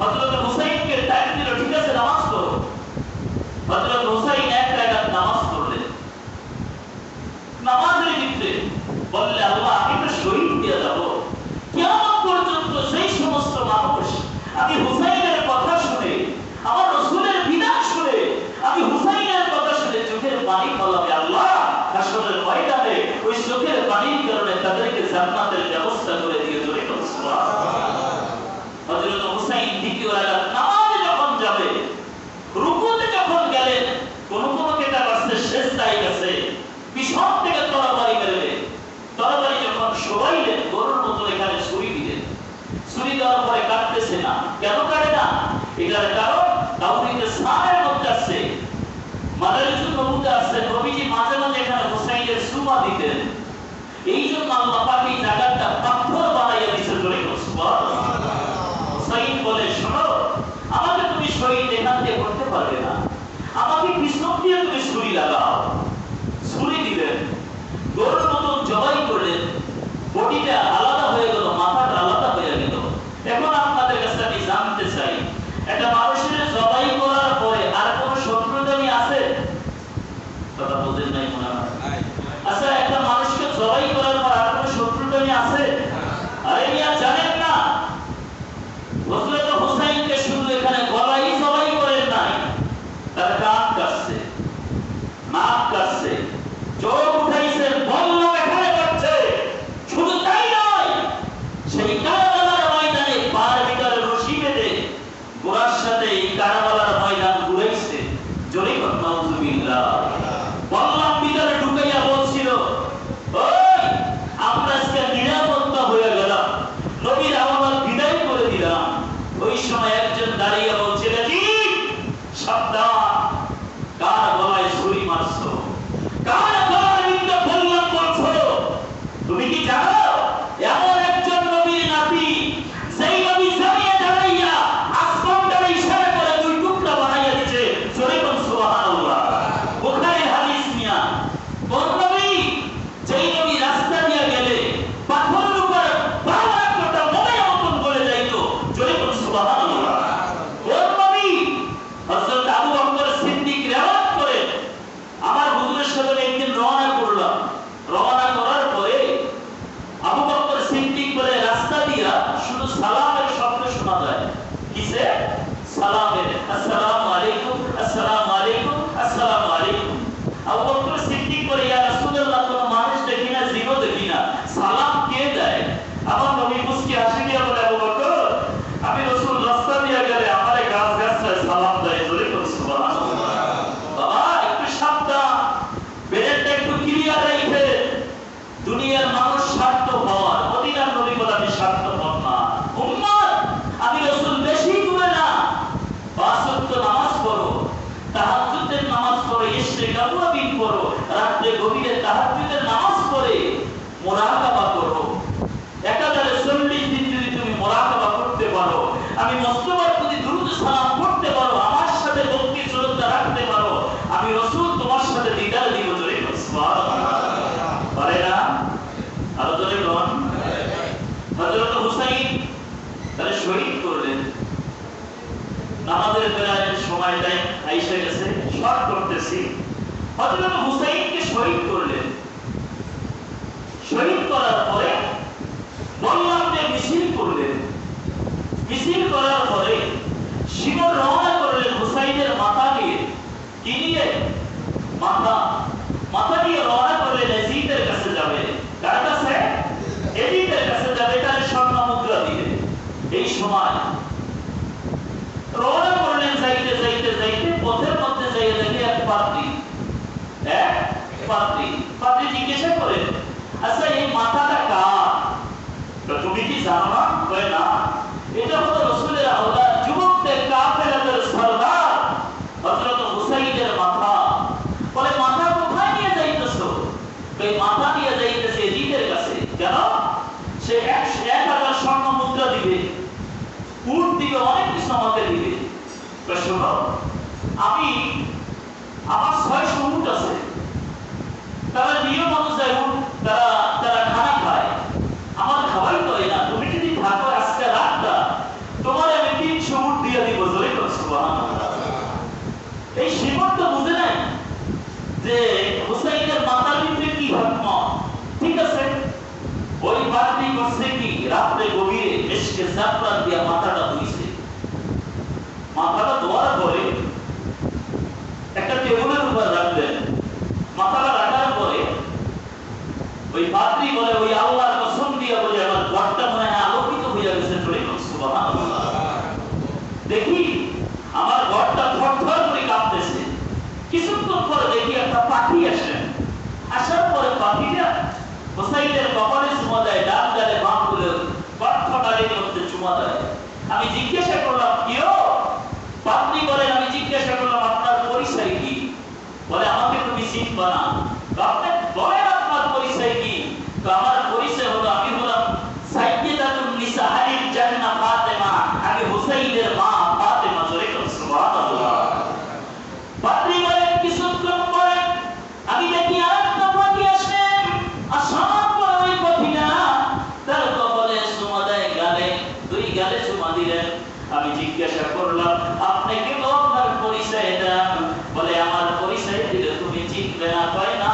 হযরত হুসাইনকে টাইম দিল, ঠিক আছে নামাজ পড়ো। হযরত হুসাইন এক রাকাত নামাজ পড়লেন। নামাজের ভিতরে বললে, আল্লাহ আমি তো শহীদ হয়ে যাব, কিয়ামত পর্যন্ত সেই সমস্ত মানুষ আমি হুসাইনের কথা শুনে, আমার রাসূলের বিধান শুনে, আমি হুসাইনের কথা শুনে চোখের পানি ফলাবে, আল্লাহ হাসরের ময়দানে ওই চোখের পানির কারণে তাদেরকে জান্নাতের ব্যবস্থা করে দিয়ে চলে গেল। সুবহানাল্লাহ। হযরত হুসাইন দ্বিতীয় রাকাত নামাজে যখন যাবে, রুকুতে যখন গেলেন, কোন কোন কেতাব আছে সিজদায় গেছে, পিছন থেকে তরবারি মেরে, তরবারি যখন সরাইলেন, গরুর মতো এখানে ছুরি দিলেন। ছুরি দেওয়ার পরে কাটতেছে না, কেন কাটে না? এটার কারণ তাওহীদে সানের মধ্যে আছে, মাদারিসুন নবুতে আছে, নবীজি মাঝে মাঝে এখানে হুসাইনের সুমা দিতেন। এই জন্য আল্লাহ পাক এই জায়গাটা পাথর বানাইয়া দিয়েছে। জোরে সুবহানাল্লাহ। হুসাইন বলে, শোনো, আমাকে তুমি শহীদ এখান দিয়ে করতে পারবে না, আমাকে পিছন দিয়ে তুমি ছুরি লাগাও। ছুরি দিলেন, গরুর মতো জবাই করলেন, বডিটা আলাদা হয়ে গেল, মাথাটা আলাদা হয়ে গেল। এখন আপনাদের কাছে আমি জানতে চাই, একটা মানুষের জবাই করার পরে আর কোন শত্রুতানি আছে? কথা বলেন নাই মনে হয়। আচ্ছা, একটা মানুষকে জবাই করার পর আর কোন শত্রুতানি আছে? আরে মিয়া জানেন না, হযরত হুসাইনকে শুধু এখানে গলাই জবাই করেন নাই, তার কান কাটছে, নাক কাটছে, চোখ উঠাইছেন, বলল এখানে কাটছে। শুধু তাই নয়, সেই কারবালার ময়দানে পার ভিতরে রশি বেঁধে গোরার সাথে এই কারবালার ময়দান ঘুরাইছে। জোরে কথা নাউজুবিল্লাহ। বললাম ভিতরে ঢুকাইয়া বলছিল, ওই আমরা আজকে নিরাপত্তা হয়ে গেলাম, নবীর আমরা বিদায় করে দিলাম। ওই সময় একজন দাঁড়িয়ে বলছিল, কি সাবধান, কার গলায় ছুরি মারছো, কার গলায় বিদ্ধ বললাম বলছো। তুমি কি জানো এমন একজন নবীর নাতি, সেই নবী জমিয়ে দাঁড়াইয়া আসমানটারে ইশারা করে দুই টুকরা বানাইয়া দিয়েছে। জোরে বল সুবহানাল্লাহ। বুখারীর হাদিস নিয়া, কোন নবী? যেই নবী রাস্তা দিয়ে গেলে পাথরের উপর বারবার একটা মোমের মতন বলে যাইতো। জোরে বল সুবহানাল্লাহ। কোন নবী? হযরত আবু বকর সিদ্দিক রিওয়ায়াত করে, আমার হুজুরের সাথে একদিন রওনা করলাম। রওনা করার পরে আবু বকর সিদ্দিক বলে, রাস্তা দিয়া শুধু সালামের শব্দ শোনা যায়। কিসে? সালামের। আসসালামু আলাইকুম, আসসালামু আলাইকুম, আসসালামু আলাইকুম। আবু বকর সিদ্দিক বলে, ইয়া রাসূলুল্লাহ, কোন মানুষ দেখি না, জিনও দেখি না, সালাম কে দেয়? আমার নবী মুস্কি হাসি দিয়া বলে, আবু বকর, আমি রাসূল রাস্তা দিয়া গেলে আমারে গাছ গাছায় সালাম দেয়। জোরে বল সুবহানাল্লাহ। বাবা একটু সাবধান, ব্রেনটা একটু ক্লিয়ার রাখবে। দুনিয়ার মানুষ স্বার্থপর, মদিনার নবী বলে, আমি স্বার্থপর না। উম্মত, আমি রাসূল বেশি দূরে না। পাঁচ ওয়াক্ত নামাজ পড়ো, তাহাজ্জুদের নামাজ পড়ো, ইশরিকাত ওয়াবিন পড়ো, রাতে গভীরে তাহাজ্জুদের নামাজ পড়ে মুরাকাবা করো। একাধারে 40 দিন যদি তুমি মুরাকাবা করতে পারো, আমি মুস্তাফার প্রতি দুরূদ সালাম করতে পারো, আমার সাথে ভক্তি শ্রদ্ধা রাখতে পারো, আমি রাসূল তোমার সাথে দিদার দিব। জোরে সুবহানাল্লাহ। পারে না? আরো জোরে বলুন। হযরত হুসাইন তারে শহীদ করলেন। নামাজের প্রায় সময়টাই আইসা গেছে, শর্ট করতেছি। হযরত হুসাইনকে শহীদ করলেন। শহীদ করার পরে বললাম যে মিছিল করলেন। মিছিল করার পরে শিমর রওনা করলেন হুসাইনের মাথা নিয়ে। কি নিয়ে? মাথা নিয়ে রওনা করলেন, এজিদের কাছে যাবে। কার কাছে? এজিদের কাছে যাবে, তার স্বর্ণ মুদ্রা দিয়ে। এই সময় রওনা করলেন, যাইতে যাইতে যাইতে পথের মধ্যে যাইয়া দেখে এক পাদ্রী জিজ্ঞাসা করেন, আচ্ছা এই মাথাটা কার? তুমি কি জানো না? কয় না, এটা হলো রাসূলের আওলাদ, যুবকদের কাফেলাদের সরদার হযরত হুসাইনের মাথা। বলে মাথা কোথায় নিয়ে যাইতেছো? এই মাথা নিয়ে যাইতেছে এজিদের কাছে। কেন? সে 1000 স্বর্ণ মুদ্রা দিবে, উট দিবে, অনেক কিছু আমাকে দিবে। শোনো, আমি আমার 600 উট আছে, তারা নিয়ম অনুযায়ী উট তারা খানা খায়, আমার খাবারই তো না। তুমি যদি থাকো আজকে রাতটা, তোমার আমি 300 উট জাফরান দিয়া মাথাটা ধুইছে। মাথাটা ধোয়ার পরে একটা টেবিলের উপর রাখলেন। মাথাটা রাখার পরে ওই পাদ্রী বলে, ওই আল্লাহর কসম দিয়া বলে, আমার ঘরটা মনে হয় আলোকিত হইয়া গেছে। সুবহানাল্লাহ। দেখি আমার ঘরটা থরথর করে কাঁপতেছে। কিছুক্ষণ পরে দেখি একটা পাখি আসলেন। আসার পরে পাখিটা হোসাইনের কপালে চুমা দেয়, ডান গালে বাম গুলো কণ্ঠনালীর মধ্যে চুমা দেয়। আমি জিজ্ঞাসা করলাম, কিও? পাদ্রী বলেন, আমি জিজ্ঞাসা করলাম, আপনার পরিচয় কি? বলে, আমাকে তুমি চিনবা না। আপনি বলেন আপনার পরিচয় কি? তো আমার পরিচয় হলো, আমি হলাম সাইয়্যিদাতুন নিসাইল জান্নাহ ফাতেমা। আমি হুসাইনের মা ফাতেমা। জোরে বলুন সুবহানাল্লাহ। পাদ্রী বলেন, কিছুক্ষণ পরে আমি দেখি আরেকটা পাখি আসলেন। আসার পরে ওই পাখিটা তার কপালে চুমা দেয়, গালে, দুই গালে চুমা দিলেন। আমি জিজ্ঞাসা করলাম, আপনি কি আপনার পরিচয় দেন? বলে, আমার পরিচয় দিলে তুমি চিনবে না। কয়, না